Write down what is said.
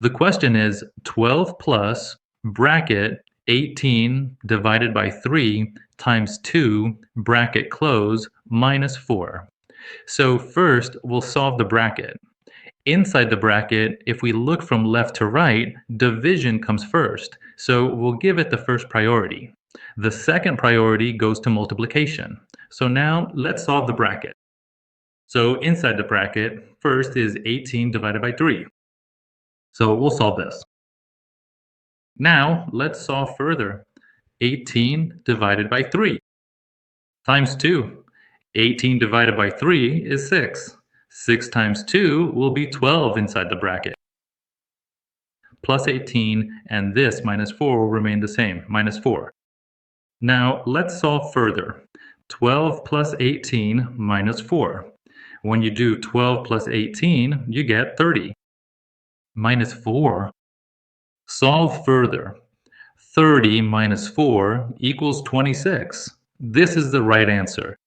The question is 12 plus bracket 18 divided by 3 times 2 bracket close minus 4. So first we'll solve the bracket. Inside the bracket, if we look from left to right, division comes first. So we'll give it the first priority. The second priority goes to multiplication. So now let's solve the bracket. So inside the bracket, first is 18 divided by 3. So we'll solve this. Now let's solve further. 18 divided by 3 times 2. 18 divided by 3 is 6. 6 times 2 will be 12 inside the bracket. Plus 18, and this minus 4 will remain the same, minus 4. Now let's solve further. 12 plus 18 minus 4. When you do 12 plus 18, you get 30. Minus 4. Solve further. 30 minus 4 equals 26. This is the right answer.